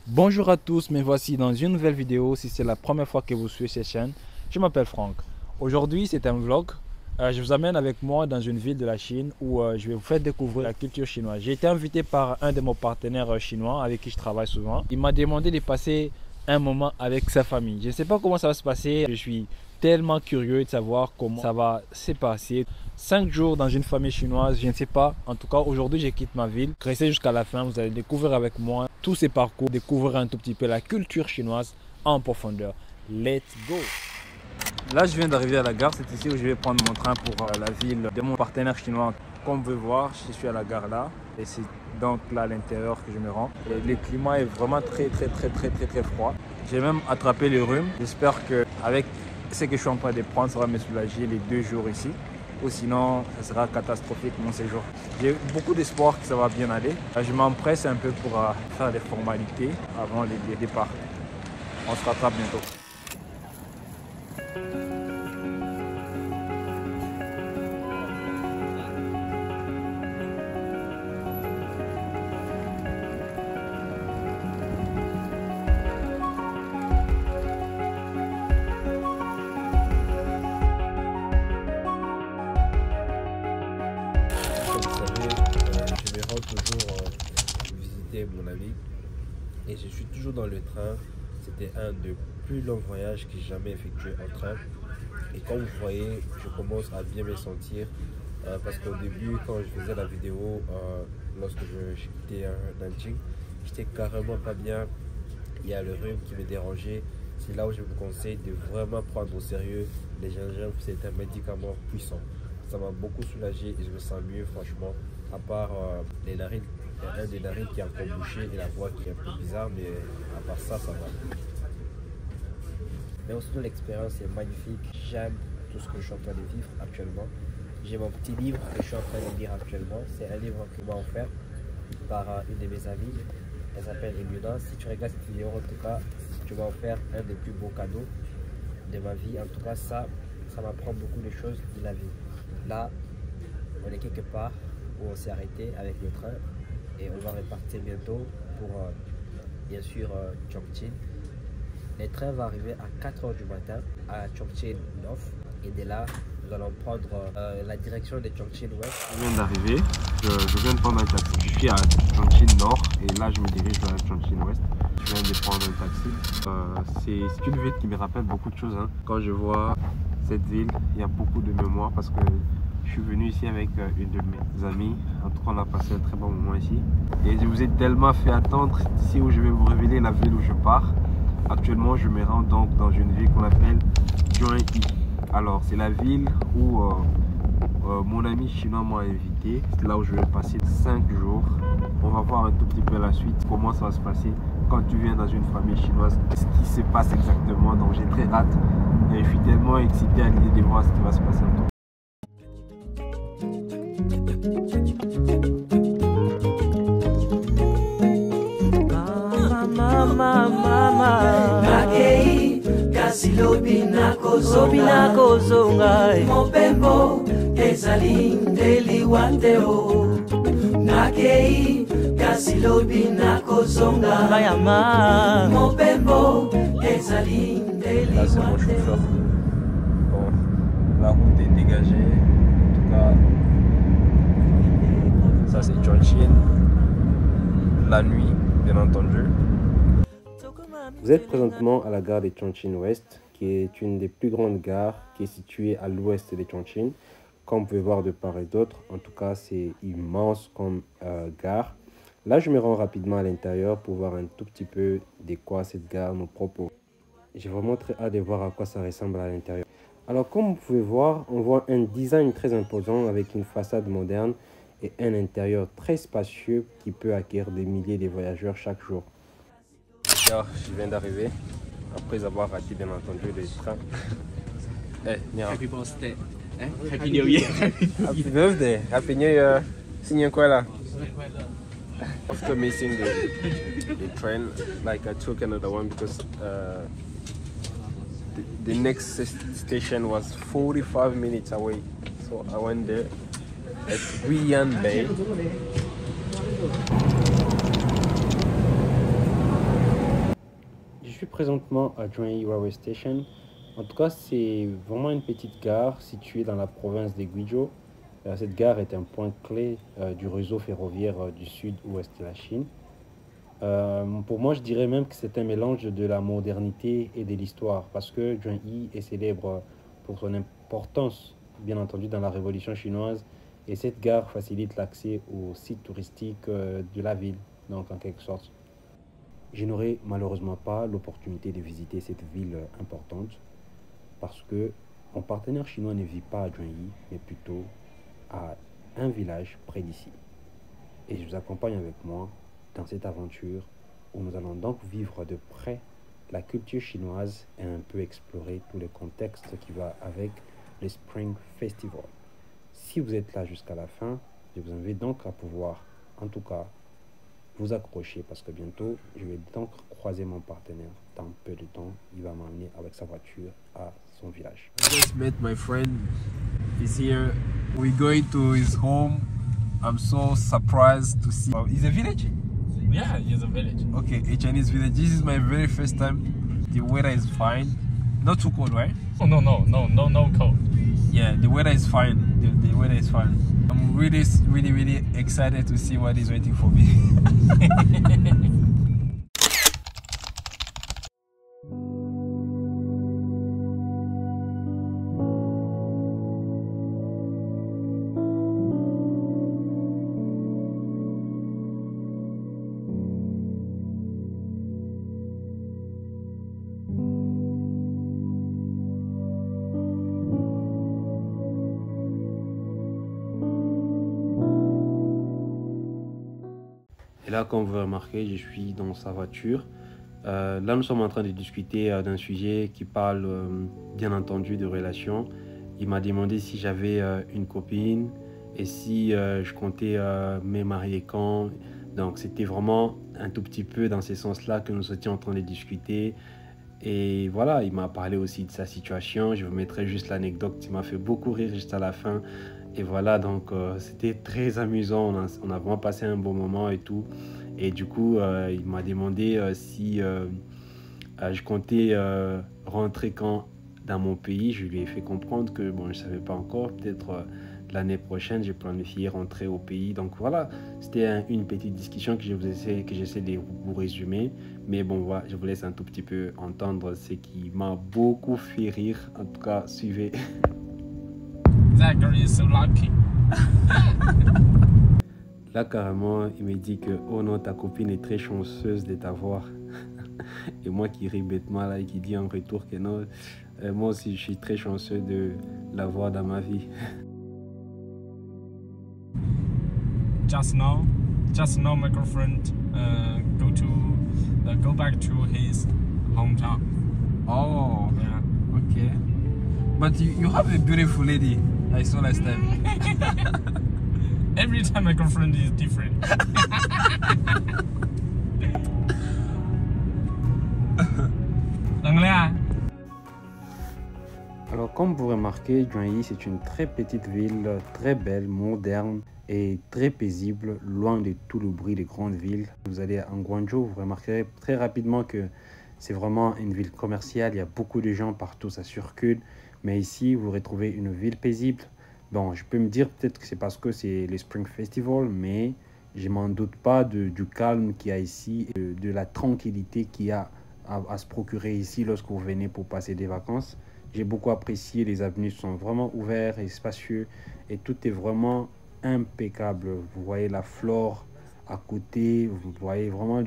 Bonjour à tous, me voici dans une nouvelle vidéo. Si c'est la première fois que vous suivez cette chaîne, je m'appelle Franck. Aujourd'hui c'est un vlog. Je vous amène avec moi dans une ville de la Chine où je vais vous faire découvrir la culture chinoise. J'ai été invité par un de mes partenaires chinois avec qui je travaille souvent. Il m'a demandé de passer un moment avec sa famille. Je ne sais pas comment ça va se passer. Je suis tellement curieux de savoir comment ça va se passer. 5 jours dans une famille chinoise, je ne sais pas. En tout cas, aujourd'hui, je quitte ma ville. Restez jusqu'à la fin, vous allez découvrir avec moi tous ces parcours, découvrir un tout petit peu la culture chinoise en profondeur. Let's go! Là, je viens d'arriver à la gare. C'est ici où je vais prendre mon train pour la ville de mon partenaire chinois. Comme vous pouvez voir, je suis à la gare là. Et c'est donc là à l'intérieur que je me rends. Et le climat est vraiment très froid. J'ai même attrapé le rhume. J'espère qu'avec ce que je suis en train de prendre, ça va me soulager les 2 jours ici. Ou sinon, ça sera catastrophique mon séjour. J'ai beaucoup d'espoir que ça va bien aller. Je m'empresse un peu pour faire les formalités avant le départ. On se rattrape bientôt. Toujours visiter mon ami et je suis toujours dans le train. C'était un des plus longs voyages que j'ai jamais effectué en train, et comme vous voyez, je commence à bien me sentir parce qu'au début, quand je faisais la vidéo lorsque je quittais Nanjing, j'étais carrément pas bien. Il y a le rhume qui me dérangeait. C'est là où je vous conseille de vraiment prendre au sérieux les gingembre. C'est un médicament puissant. Ça m'a beaucoup soulagé et je me sens mieux, franchement. À part les narines, il y a un des narines qui est encore bouché et la voix qui est un peu bizarre, mais à part ça, ça va. Mais aussi l'expérience est magnifique. J'aime tout ce que je suis en train de vivre actuellement. J'ai mon petit livre que je suis en train de lire actuellement. C'est un livre que m'a offert par une de mes amies. Elle s'appelle Emuna. Si tu regardes cette vidéo, en tout cas, tu m'as offert un des plus beaux cadeaux de ma vie. En tout cas, ça m'apprend beaucoup de choses de la vie. Là, on est quelque part où on s'est arrêté avec le train et on va repartir bientôt pour bien sûr Chongqing. Le train va arriver à 4 h du matin à Chongqing North et de là nous allons prendre la direction de Chongqing West. Je viens d'arriver, je viens de prendre un taxi. Je suis à Chongqing Nord et là je me dirige vers Chongqing West. Je viens de prendre un taxi. C'est une ville qui me rappelle beaucoup de choses. Quand je vois cette ville, il y a beaucoup de mémoire parce que je suis venu ici avec une de mes amies. En tout cas, on a passé un très bon moment ici. Et je vous ai tellement fait attendre. Ici où je vais vous révéler la ville où je pars. Actuellement, je me rends donc dans une ville qu'on appelle Jiangyi. Alors, c'est la ville où mon ami chinois m'a invité. C'est là où je vais passer 5 jours. On va voir un tout petit peu la suite, comment ça va se passer quand tu viens dans une famille chinoise. Ce qui se passe exactement. Donc, j'ai très hâte. Et je suis tellement excité à l'idée de voir ce qui va se passer en tout. Nakei kasi lobi nakozonga mopembo ezali ndeli wanteo. Nakei kasi lobi nakozonga mopembo ezali ndeli wanteo. Bon, la route est dégagée. En tout cas, ça c'est Chongqing. La nuit, bien entendu. Vous êtes présentement à la gare de Chongqing West, qui est une des plus grandes gares qui est située à l'ouest de Chongqing. Comme vous pouvez voir de part et d'autre, en tout cas c'est immense comme gare. Là je me rends rapidement à l'intérieur pour voir un tout petit peu de quoi cette gare nous propose. J'ai vraiment très hâte de voir à quoi ça ressemble à l'intérieur. Alors comme vous pouvez voir, on voit un design très imposant avec une façade moderne et un intérieur très spacieux qui peut accueillir des milliers de voyageurs chaque jour. Je viens d'arriver après avoir raté bien entendu le train. Happy birthday. Happy New Year. Happy birthday. Happy New Year. Signé quoi là? After missing the train, like I took another one because the next station was 45 minutes away. So I went there at Guiyan Bay. Je suis présentement à Juan-y Railway Station. En tout cas, c'est vraiment une petite gare située dans la province des Guizhou. Cette gare est un point clé du réseau ferroviaire du sud-ouest de la Chine. Pour moi, je dirais même que c'est un mélange de la modernité et de l'histoire, parce que Juan-y est célèbre pour son importance, bien entendu, dans la révolution chinoise, et cette gare facilite l'accès aux sites touristiques de la ville, donc en quelque sorte. Je n'aurai malheureusement pas l'opportunité de visiter cette ville importante, parce que mon partenaire chinois ne vit pas à Juan-y, mais plutôt à un village près d'ici. Et je vous accompagne avec moi dans cette aventure où nous allons donc vivre de près la culture chinoise et un peu explorer tout le contexte qui va avec le Spring Festival. Si vous êtes là jusqu'à la fin, je vous invite donc à pouvoir, en tout cas, vous accrocher parce que bientôt, je vais donc croiser mon partenaire. Dans peu de temps, il va m'emmener avec sa voiture à son village. I just met my friend. He's here. We're going to his home. I'm so surprised to see. Oh, is a village? Yeah, it's a village. Okay, a Chinese village. This is my very first time. The weather is fine. Not too cold, right? Oh, no cold. Yeah, the weather is fine. The weather is fine. I'm really excited to see what is waiting for me. Et là, comme vous pouvez remarquer, je suis dans sa voiture. Là, nous sommes en train de discuter d'un sujet qui parle, bien entendu, de relations. Il m'a demandé si j'avais une copine et si je comptais me marier quand. Donc, c'était vraiment un tout petit peu dans ce sens-là que nous étions en train de discuter. Et voilà, il m'a parlé aussi de sa situation. Je vous mettrai juste l'anecdote qui m'a fait beaucoup rire juste à la fin. Et voilà, donc c'était très amusant. On a vraiment passé un bon moment et tout. Et du coup, il m'a demandé si je comptais rentrer quand dans mon pays. Je lui ai fait comprendre que bon, je ne savais pas encore. Peut-être l'année prochaine, j'ai planifié rentrer au pays. Donc voilà, c'était une petite discussion que j'essaie de vous résumer. Mais bon, voilà, je vous laisse un tout petit peu entendre ce qui m'a beaucoup fait rire. En tout cas, suivez. That girl is so lucky. Là, carrément, il me dit que oh non, ta copine est très chanceuse de t'avoir. Et moi qui ris bêtement là et qui dit en retour que non, moi aussi je suis très chanceux de l'avoir dans ma vie. Just now, my girlfriend go back to his hometown. Oh, Yeah. okay. But you have a beautiful lady. I saw last time. Every time my girlfriend is different. L'anglais. Alors comme vous remarquez, Juan-y c'est une très petite ville, très belle, moderne et très paisible, loin de tout le bruit des grandes villes. Vous allez en Guangzhou, vous remarquerez très rapidement que c'est vraiment une ville commerciale, il y a beaucoup de gens partout, ça circule. Mais ici, vous retrouvez une ville paisible. Bon, je peux me dire peut-être que c'est parce que c'est le Spring Festival, mais je m'en doute pas du calme qu'il y a ici, de la tranquillité qu'il y a à se procurer ici lorsque vous venez pour passer des vacances. J'ai beaucoup apprécié, les avenues sont vraiment ouvertes et spacieux et tout est vraiment impeccable. Vous voyez la flore à côté, vous voyez vraiment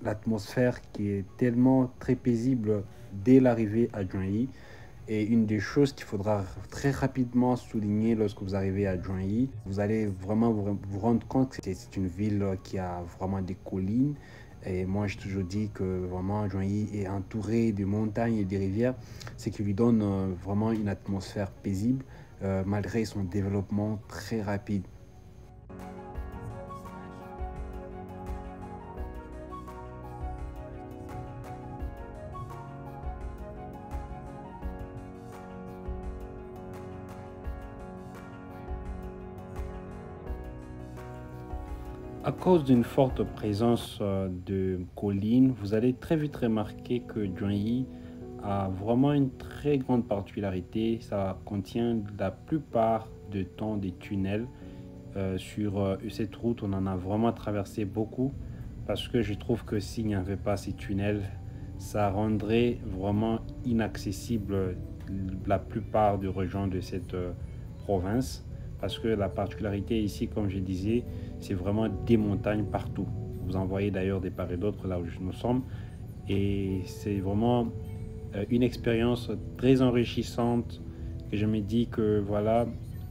l'atmosphère qui est tellement très paisible dès l'arrivée à Juan-y. Et une des choses qu'il faudra très rapidement souligner lorsque vous arrivez à Juan-y, vous allez vraiment vous rendre compte que c'est une ville qui a vraiment des collines. Et moi, j'ai toujours dit que vraiment Juan-y est entouré de montagnes et de rivières, ce qui lui donne vraiment une atmosphère paisible malgré son développement très rapide. À cause d'une forte présence de collines, vous allez très vite remarquer que Junyi a vraiment une très grande particularité. Ça contient la plupart du temps des tunnels. Sur cette route, on en a vraiment traversé beaucoup parce que je trouve que s'il n'y avait pas ces tunnels, ça rendrait vraiment inaccessible la plupart des régions de cette province. Parce que la particularité ici, comme je disais, c'est vraiment des montagnes partout. Vous en voyez d'ailleurs des part et d'autres là où nous sommes. Et c'est vraiment une expérience très enrichissante que je me dis que voilà,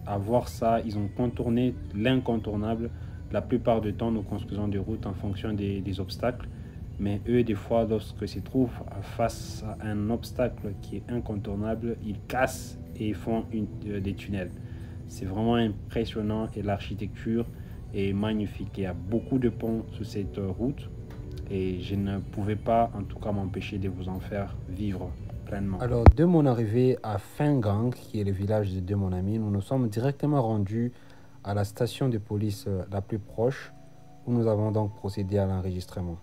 à voir ça, ils ont contourné l'incontournable. La plupart du temps, nous construisons des routes en fonction des obstacles. Mais eux, des fois, lorsqu'ils se trouvent face à un obstacle qui est incontournable, ils cassent et font des tunnels. C'est vraiment impressionnant et l'architecture est magnifique. Il y a beaucoup de ponts sur cette route et je ne pouvais pas en tout cas m'empêcher de vous en faire vivre pleinement. Alors de mon arrivée à Fenggang, qui est le village de mon ami, nous nous sommes directement rendus à la station de police la plus proche où nous avons donc procédé à l'enregistrement.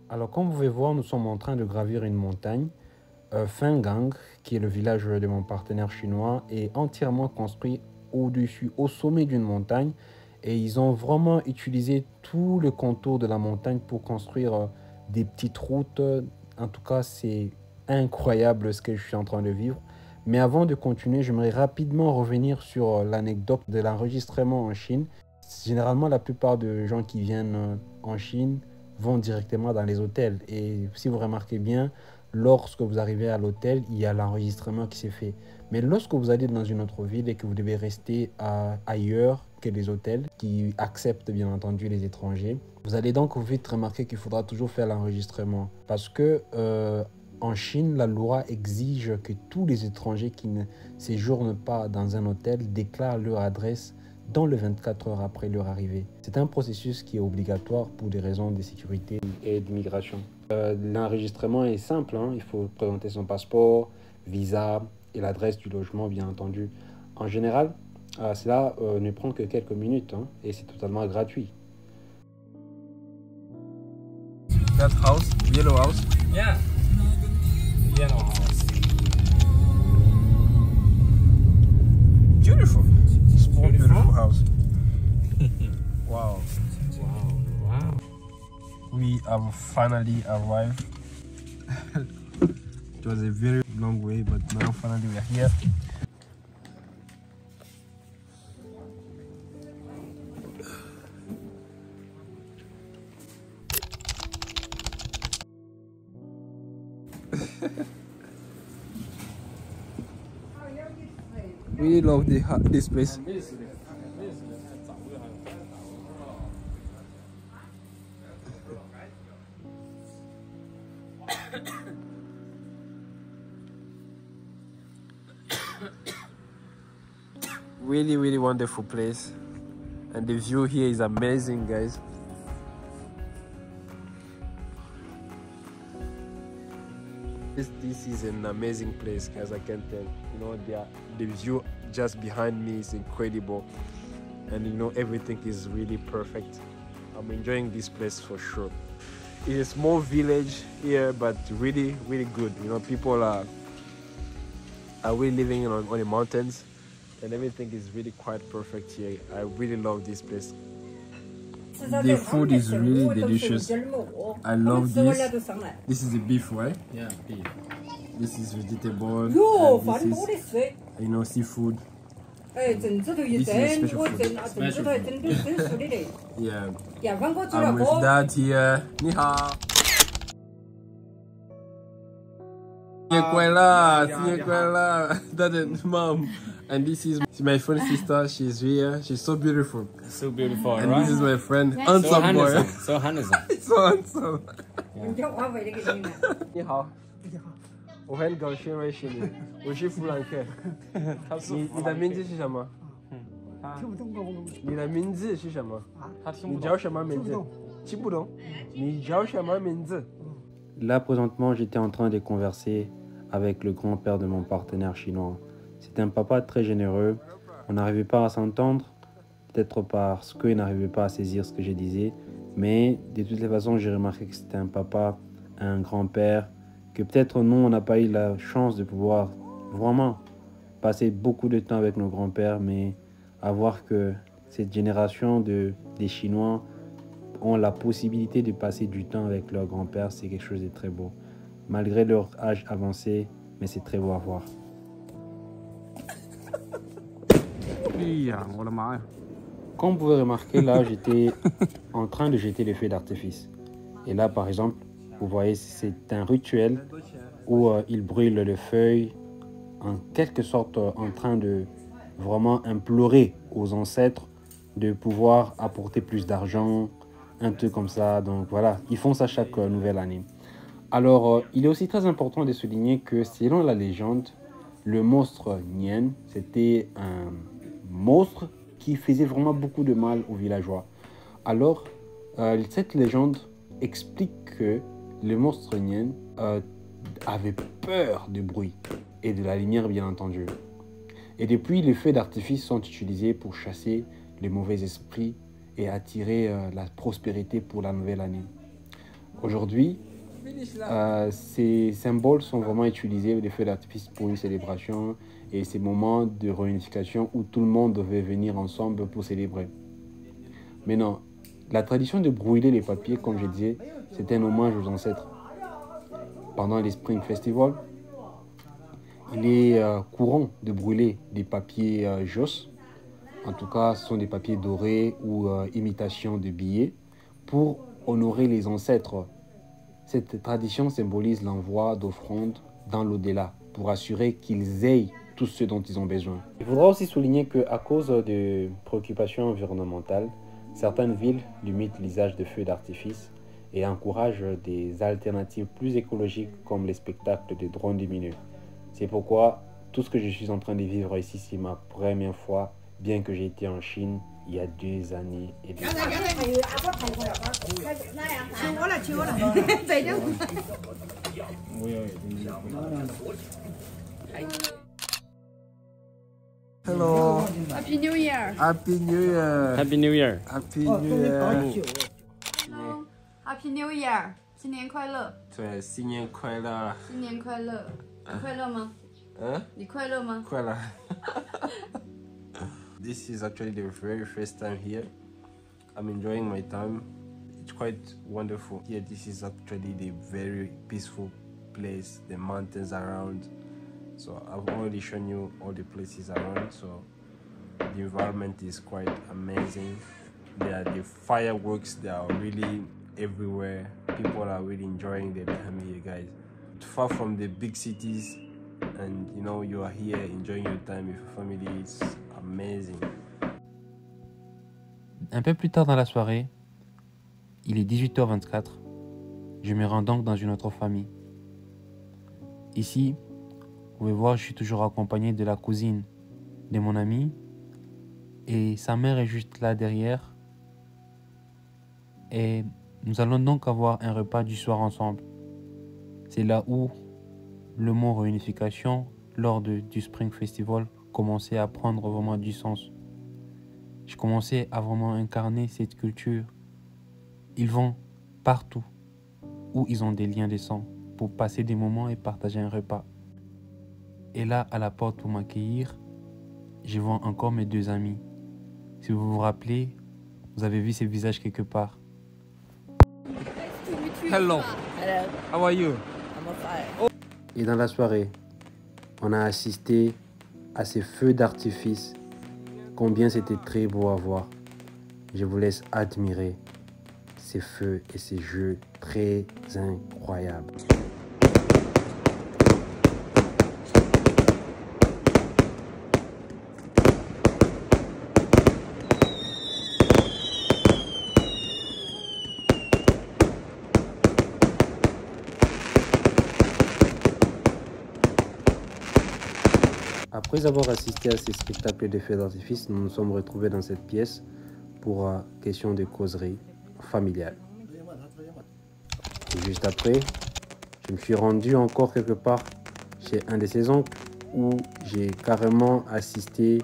Alors comme vous pouvez voir, nous sommes en train de gravir une montagne. Fenggang, qui est le village de mon partenaire chinois, est entièrement construit au-dessus, au sommet d'une montagne. Et ils ont vraiment utilisé tout le contour de la montagne pour construire des petites routes. En tout cas, c'est incroyable ce que je suis en train de vivre. Mais avant de continuer, j'aimerais rapidement revenir sur l'anecdote de l'enregistrement en Chine. Généralement, la plupart des gens qui viennent en Chine vont directement dans les hôtels. Et si vous remarquez bien, lorsque vous arrivez à l'hôtel, il y a l'enregistrement qui s'est fait. Mais lorsque vous allez dans une autre ville et que vous devez rester ailleurs que les hôtels, qui acceptent bien entendu les étrangers, vous allez donc vite remarquer qu'il faudra toujours faire l'enregistrement. Parce que en Chine, la loi exige que tous les étrangers qui ne séjournent pas dans un hôtel déclarent leur adresse dans les 24 heures après leur arrivée. C'est un processus qui est obligatoire pour des raisons de sécurité et d'immigration. L'enregistrement est simple, hein. Il faut présenter son passeport, visa et l'adresse du logement, bien entendu. En général, cela ne prend que quelques minutes, hein, et c'est totalement gratuit. That house, yellow house. Yeah. Yellow house. Beautiful. Small, beautiful house. Wow. Wow. We have finally arrived. It was a very long way, but now finally we are here. We love this place. Really wonderful place, and the view here is amazing, guys. This is an amazing place, guys. I can tell. You know, the view just behind me is incredible, and you know, everything is really perfect. I'm enjoying this place for sure. It's a small village here, but really good. You know, people are really living on the mountains, and everything is really quite perfect here. I really love this place. The food is really delicious. I love this. This is the beef, right? Yeah, beef. This is vegetable. And this is, you know, seafood. This is a special food. Yeah. I'm with Dad here. Ni hao. 新年快乐，新年快乐, Dad and Mom. And this is my friend sister. She's here. She's so beautiful. So beautiful, And right? this is my friend, handsome boy. So handsome. So handsome. 你好，我很高兴认识你，我是弗兰克。你的名字是什么？你的名字是什么？你叫什么名字？听不懂。你叫什么名字？ Là, présentement, j'étais en train de converser avec le grand-père de mon partenaire chinois. C'était un papa très généreux. On n'arrivait pas à s'entendre. peut-être parce qu'ils n'arrivaient pas à saisir ce que je disais. Mais de toutes les façons, j'ai remarqué que c'était un papa, un grand-père, que peut-être nous, on n'a pas eu la chance de pouvoir vraiment passer beaucoup de temps avec nos grands-pères, mais à voir que cette génération des Chinois ont la possibilité de passer du temps avec leurs grands-pères, c'est quelque chose de très beau. Malgré leur âge avancé, mais c'est très beau à voir. Comme vous pouvez remarquer, là, j'étais en train de jeter les feux d'artifice. Et là, par exemple, vous voyez, c'est un rituel où ils brûlent les feuilles, en quelque sorte en train de vraiment implorer aux ancêtres de pouvoir apporter plus d'argent, un truc comme ça. Donc voilà, ils font ça chaque nouvelle année. Alors, il est aussi très important de souligner que selon la légende, le monstre Nian, c'était un monstre qui faisait vraiment beaucoup de mal aux villageois. Alors, cette légende explique que le monstre Nian avait peur du bruit et de la lumière, bien entendu. Et depuis, les feux d'artifice sont utilisés pour chasser les mauvais esprits et attirer la prospérité pour la nouvelle année. Aujourd'hui, ces symboles sont vraiment utilisés, les feux d'artifice, pour une célébration et ces moments de réunification où tout le monde devait venir ensemble pour célébrer. Mais non, la tradition de brûler les papiers, comme je disais, c'est un hommage aux ancêtres. Pendant les Spring Festival, il est courant de brûler des papiers joss. En tout cas, ce sont des papiers dorés ou imitation de billets pour honorer les ancêtres. Cette tradition symbolise l'envoi d'offrandes dans l'au-delà pour assurer qu'ils aient tout ce dont ils ont besoin. Il faudra aussi souligner qu'à cause de préoccupations environnementales, certaines villes limitent l'usage de feux d'artifice et encouragent des alternatives plus écologiques comme les spectacles de drones lumineux. C'est pourquoi tout ce que je suis en train de vivre ici, c'est ma première fois, bien que j'ai été en Chine il y a 2 années et 2 ans. Hello. Happy New Year! Happy New Year. Happy New Year! Happy New Year. Happy New Year! 新年快乐！对，新年快乐。新年快乐！你快乐吗？嗯，你快乐吗？快乐。This is actually the very first time here. I'm enjoying my time. It's quite wonderful. Here, this is actually the very peaceful place. The mountains around. So I've already shown you all the places around. So the environment is quite amazing. There are the fireworks. They are really everywhere. People are really enjoying their time here, guys. Far from the big cities, and you know you are here enjoying your time with your family. It's amazing. Un peu plus tard dans la soirée, il est 18h24. Je me rends donc dans une autre famille. Ici, vous pouvez voir, je suis toujours accompagné de la cousine de mon ami et sa mère est juste là derrière. Et nous allons donc avoir un repas du soir ensemble. C'est là où le mot réunification lors du Spring Festival commençait à prendre vraiment du sens. Je commençais à vraiment incarner cette culture. Ils vont partout où ils ont des liens de sang pour passer des moments et partager un repas. Et là, à la porte pour m'accueillir, je vois encore mes 2 amis. Si vous vous rappelez, vous avez vu ces visages quelque part. Hello. How are you? Et dans la soirée, on a assisté à ces feux d'artifice. Combien c'était très beau à voir. Je vous laisse admirer ces feux et ces jeux très incroyables. Après avoir assisté à ces spectacles de feux d'artifice, nous nous sommes retrouvés dans cette pièce pour question de causerie familiale. Et juste après, je me suis rendu encore quelque part chez un de ses oncles où j'ai carrément assisté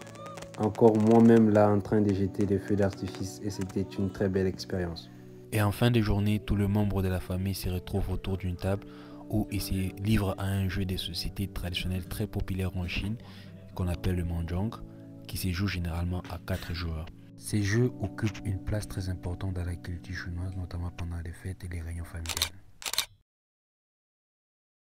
encore moi-même là en train de jeter des feux d'artifice et c'était une très belle expérience. Et en fin de journée, tous les membres de la famille se retrouvent autour d'une table où ils se livrent à un jeu des sociétés traditionnelles très populaire en Chine qu'on appelle le Mahjong, qui se joue généralement à 4 joueurs. Ces jeux occupent une place très importante dans la culture chinoise, notamment pendant les fêtes et les réunions familiales.